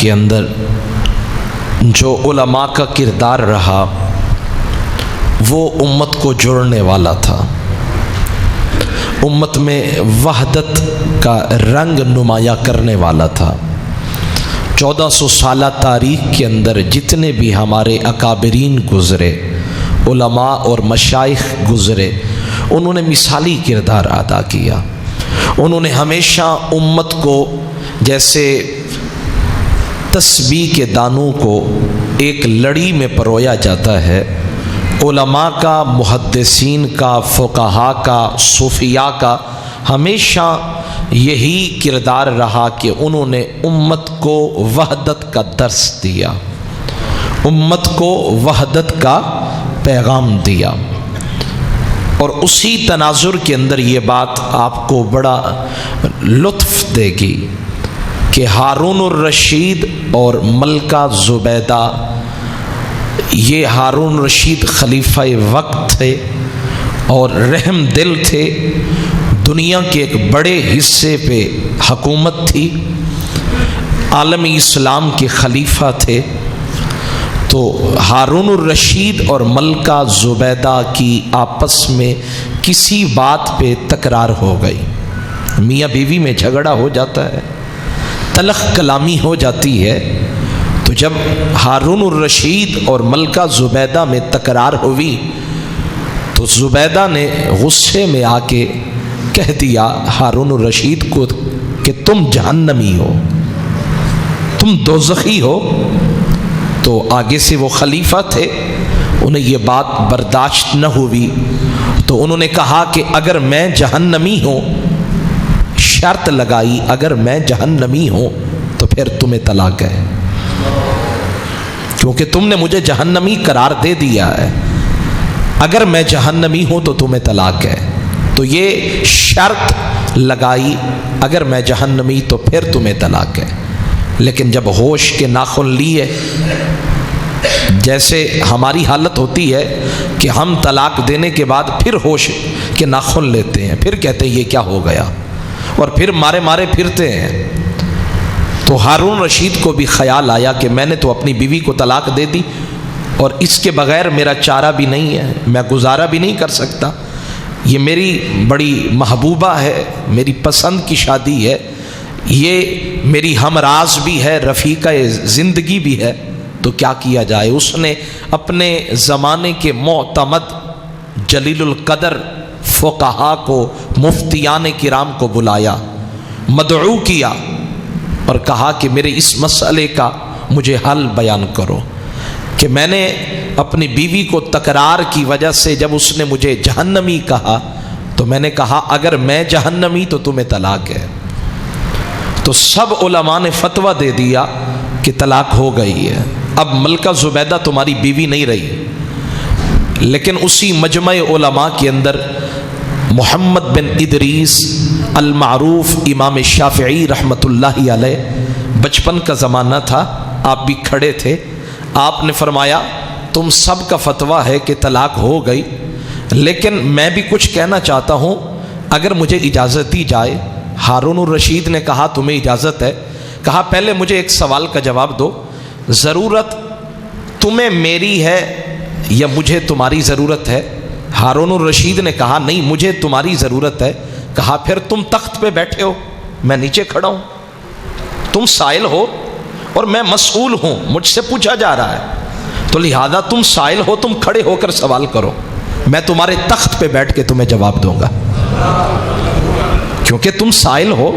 کے اندر جو علماء کا کردار رہا وہ امت کو جوڑنے والا تھا، امت میں وحدت کا رنگ نمایاں کرنے والا تھا۔ 1400 سالہ تاریخ کے اندر جتنے بھی ہمارے اکابرین گزرے، علماء اور مشائخ گزرے، انہوں نے مثالی کردار ادا کیا۔ انہوں نے ہمیشہ امت کو جیسے تسبیح کے دانوں کو ایک لڑی میں پرویا جاتا ہے، علماء کا، محدثین کا، فقہاء کا، صوفیاء کا ہمیشہ یہی کردار رہا کہ انہوں نے امت کو وحدت کا درس دیا، امت کو وحدت کا پیغام دیا۔ اور اسی تناظر کے اندر یہ بات آپ کو بڑا لطف دے گی کہ ہارون الرشید اور ملکہ زبیدہ، یہ ہارون الرشید خلیفہ وقت تھے اور رحم دل تھے، دنیا کے ایک بڑے حصے پہ حکومت تھی، عالم اسلام کے خلیفہ تھے۔ تو ہارون الرشید اور ملکہ زبیدہ کی آپس میں کسی بات پہ تکرار ہو گئی، میاں بیوی میں جھگڑا ہو جاتا ہے، تلخ کلامی ہو جاتی ہے۔ تو جب ہارون الرشید اور ملکہ زبیدہ میں تکرار ہوئی تو زبیدہ نے غصے میں آ کے کہہ دیا ہارون الرشید کو کہ تم جہنمی ہو، تم دوزخی ہو۔ تو آگے سے وہ خلیفہ تھے، انہیں یہ بات برداشت نہ ہوئی، تو انہوں نے کہا کہ اگر میں جہنمی ہوں، شرط لگائی اگر میں جہنمی ہوں تو پھر تمہیں طلاق ہے، کیونکہ تم نے مجھے جہنمی قرار دے دیا ہے، اگر میں جہنمی ہوں تو تمہیں طلاق ہے۔ تو یہ شرط لگائی اگر میں جہنمی تو پھر تمہیں طلاق ہے۔ لیکن جب ہوش کے ناخن لیے، جیسے ہماری حالت ہوتی ہے کہ ہم طلاق دینے کے بعد پھر ہوش کے ناخن لیتے ہیں، پھر کہتے ہیں یہ کیا ہو گیا، اور پھر مارے مارے پھرتے ہیں۔ تو ہارون رشید کو بھی خیال آیا کہ میں نے تو اپنی بیوی کو طلاق دے دی اور اس کے بغیر میرا چارہ بھی نہیں ہے، میں گزارا بھی نہیں کر سکتا، یہ میری بڑی محبوبہ ہے، میری پسند کی شادی ہے، یہ میری ہمراز بھی ہے، رفیقہ زندگی بھی ہے، تو کیا کیا جائے۔ اس نے اپنے زمانے کے معتمد جلیل القدر فقہاء کو، مفتیان کرام کو بلایا، مدعو کیا اور کہا کہ میرے اس مسئلے کا مجھے حل بیان کرو، کہ میں نے اپنی بیوی کو تکرار کی وجہ سے جب اس نے مجھے جہنمی کہا تو میں نے کہا اگر میں جہنمی تو تمہیں طلاق ہے۔ تو سب علماء نے فتویٰ دے دیا کہ طلاق ہو گئی ہے، اب ملکہ زبیدہ تمہاری بیوی نہیں رہی۔ لیکن اسی مجمع علماء کے اندر محمد بن ادریس المعروف امام شافعی رحمۃ اللہ علیہ، بچپن کا زمانہ تھا، آپ بھی کھڑے تھے، آپ نے فرمایا تم سب کا فتویٰ ہے کہ طلاق ہو گئی، لیکن میں بھی کچھ کہنا چاہتا ہوں، اگر مجھے اجازت دی جائے۔ ہارون الرشید نے کہا تمہیں اجازت ہے؟ کہا پہلے مجھے ایک سوال کا جواب دو، ضرورت تمہیں میری ہے یا مجھے تمہاری ضرورت ہے؟ ہارون الرشید نے کہا نہیں مجھے تمہاری ضرورت ہے۔ کہا پھر تم تخت پہ بیٹھے ہو، میں نیچے کھڑا ہوں، تم سائل ہو اور میں مسئول ہوں، مجھ سے پوچھا جا رہا ہے، تو لہذا تم سائل ہو، تم کھڑے ہو کر سوال کرو، میں تمہارے تخت پہ بیٹھ کے تمہیں جواب دوں گا، کیونکہ تم سائل ہو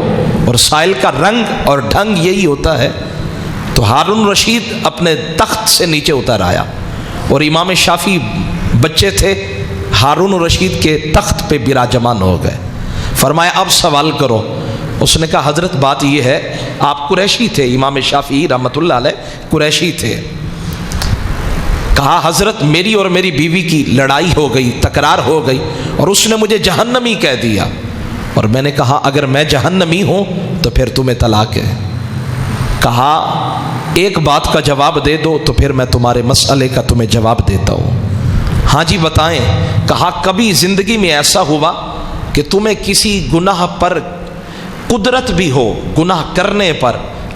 اور سائل کا رنگ اور ڈھنگ یہی ہوتا ہے۔ تو ہارون رشید اپنے تخت سے نیچے اتر آیا اور امام شافعی بچے تھے، ہارون رشید کے تخت پہ براجمان ہو گئے۔ فرمایا اب سوال کرو۔ اس نے کہا حضرت بات یہ ہے، آپ قریشی تھے، امام شافعی رحمۃ اللہ علیہ قریشی تھے۔ کہا حضرت میری اور میری بیوی کی لڑائی ہو گئی، تکرار ہو گئی، اور اس نے مجھے جہنمی کہہ دیا، اور میں نے کہا اگر میں جہنمی ہوں تو پھر تمہیں طلاق ہے۔ کہا ایک بات کا جواب دے دو تو پھر میں تمہارے مسئلے کا تمہیں جواب دیتا ہوں۔ ہاں جی بتائیں۔ کہا کبھی زندگی میں ایسا ہوا کہ تمہیں کسی گناہ پر قدرت بھی ہو، گناہ کرنے پر،